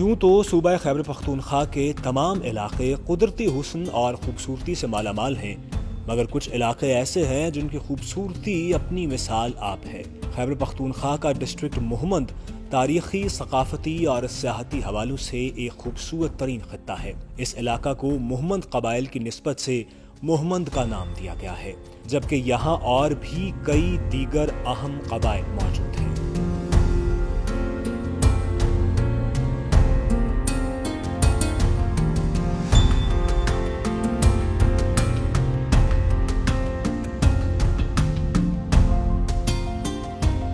یوں تو صوبہ خیبر پختونخوا کے تمام علاقے قدرتی حسن اور خوبصورتی سے مالا مال ہیں، مگر کچھ علاقے ایسے ہیں جن کی خوبصورتی اپنی مثال آپ ہے۔ خیبر پختونخوا کا ڈسٹرکٹ مہمند تاریخی، ثقافتی اور سیاحتی حوالوں سے ایک خوبصورت ترین خطہ ہے۔ اس علاقہ کو مہمند قبائل کی نسبت سے مہمند کا نام دیا گیا ہے، جبکہ یہاں اور بھی کئی دیگر اہم قبائل موجود ہیں۔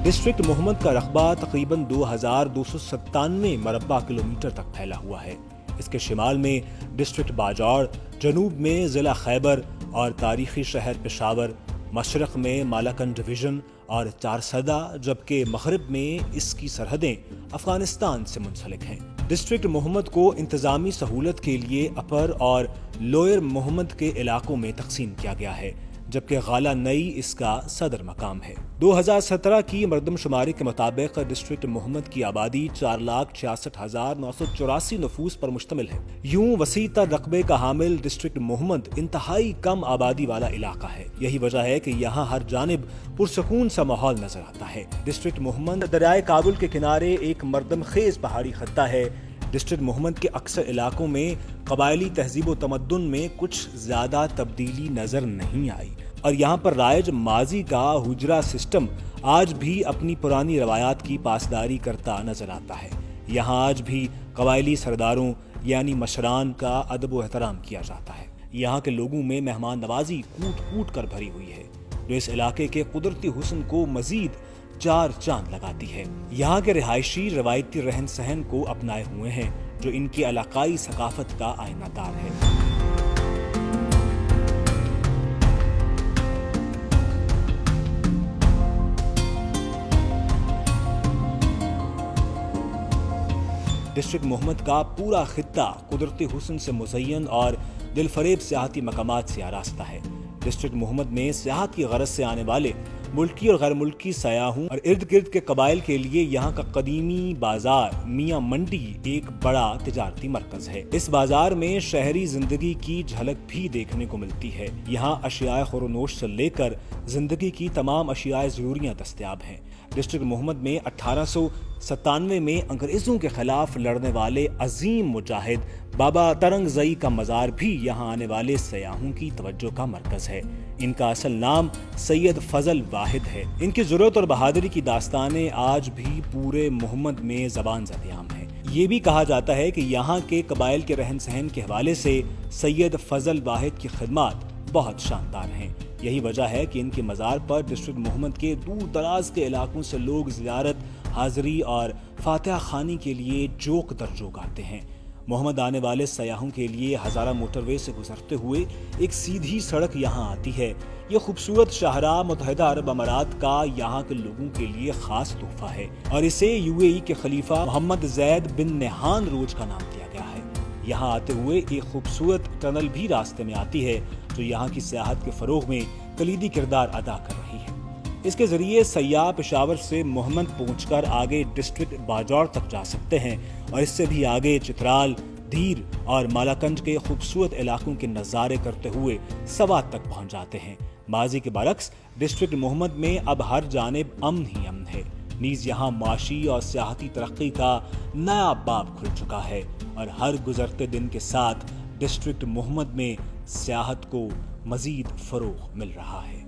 ڈسٹرکٹ مہمند کا رقبہ تقریباً 2297 مربع کلومیٹر تک پھیلا ہوا ہے۔ اس کے شمال میں ڈسٹرکٹ باجوڑ، جنوب میں ضلع خیبر اور تاریخی شہر پشاور، مشرق میں مالاکنڈ ڈویژن اور چارسدہ، جبکہ مغرب میں اس کی سرحدیں افغانستان سے منسلک ہیں۔ ڈسٹرکٹ مہمند کو انتظامی سہولت کے لیے اپر اور لوئر مہمند کے علاقوں میں تقسیم کیا گیا ہے، جبکہ غالہ نئی اس کا صدر مقام ہے۔ 2017 کی مردم شماری کے مطابق ڈسٹرکٹ مہمند کی آبادی 4,66,984 نفوس پر مشتمل ہے۔ یوں وسیع تر رقبے کا حامل ڈسٹرکٹ مہمند انتہائی کم آبادی والا علاقہ ہے۔ یہی وجہ ہے کہ یہاں ہر جانب پرسکون سا ماحول نظر آتا ہے۔ ڈسٹرکٹ مہمند دریائے کابل کے کنارے ایک مردم خیز پہاڑی خطہ ہے۔ ڈسٹرکٹ مہمند کے اکثر علاقوں میں قبائلی تہذیب و تمدن میں کچھ زیادہ تبدیلی نظر نہیں آئی، اور یہاں پر رائج ماضی کا حجرہ سسٹم آج بھی اپنی پرانی روایات کی پاسداری کرتا نظر آتا ہے۔ یہاں آج بھی قبائلی سرداروں یعنی مشران کا ادب و احترام کیا جاتا ہے۔ یہاں کے لوگوں میں مہمان نوازی کوٹ کوٹ کر بھری ہوئی ہے، جو اس علاقے کے قدرتی حسن کو مزید چار چاند لگاتی ہے۔ یہاں کے رہائشی روایتی رہن سہن کو اپنائے ہوئے ہیں، جو ان کی علاقائی ثقافت کا آئینہ دار ہے۔ ڈسٹرکٹ مہمند کا پورا خطہ قدرتی حسن سے مزین اور دل فریب سیاحتی مقامات سے آراستہ ہے۔ ڈسٹرکٹ مہمند میں سیاحت کی غرض سے آنے والے ملکی اور غیر ملکی سیاحوں اور ارد گرد کے قبائل کے لیے یہاں کا قدیمی بازار میاں منڈی ایک بڑا تجارتی مرکز ہے۔ اس بازار میں شہری زندگی کی جھلک بھی دیکھنے کو ملتی ہے۔ یہاں اشیاء خور و نوش سے لے کر زندگی کی تمام اشیاء ضروریاں دستیاب ہیں۔ ڈسٹرکٹ مہمند میں 1897 میں انگریزوں کے خلاف لڑنے والے عظیم مجاہد بابا ترنگ زئی کا مزار بھی یہاں آنے والے سیاحوں کی توجہ کا مرکز ہے۔ ان کا اصل نام سید فضل واحد ہے۔ ان کی ضرورت اور بہادری کی داستانیں آج بھی پورے مہمند میں زبان زدیام ہیں۔ یہ بھی کہا جاتا ہے کہ یہاں کے قبائل کے رہن سہن کے حوالے سے سید فضل واحد کی خدمات بہت شاندار ہیں۔ یہی وجہ ہے کہ ان کے مزار پر ڈسٹرکٹ مہمند کے دور دراز کے علاقوں سے لوگ زیارت، حاضری اور فاتحہ خوانی کے لیے جوق در جوق آتے ہیں۔ مہمند آنے والے سیاحوں کے لیے ہزارہ موٹر وے سے گزرتے ہوئے ایک سیدھی سڑک یہاں آتی ہے۔ یہ خوبصورت شاہراہ متحدہ عرب امارات کا یہاں کے لوگوں کے لیے خاص تحفہ ہے، اور اسے UAE کے خلیفہ محمد زید بن نہان روج کا نام دیا گیا ہے۔ یہاں آتے ہوئے ایک خوبصورت ٹنل بھی راستے میں آتی ہے، جو یہاں کی سیاحت کے فروغ میں کلیدی کردار ادا کر رہی ہے۔ اس کے ذریعے سیاح پشاور سے مہمند پہنچ کر آگے ڈسٹرکٹ باجوڑ تک جا سکتے ہیں، اور اس سے بھی آگے چترال، دھیر اور مالاکنڈ کے خوبصورت علاقوں کے نظارے کرتے ہوئے سوات تک پہنچ جاتے ہیں۔ ماضی کے برعکس ڈسٹرکٹ مہمند میں اب ہر جانب امن ہی امن ہے، نیز یہاں معاشی اور سیاحتی ترقی کا نیا باب کھل چکا ہے، اور ہر گزرتے دن کے ساتھ ڈسٹرکٹ مہمند میں سیاحت کو مزید فروغ مل رہا ہے۔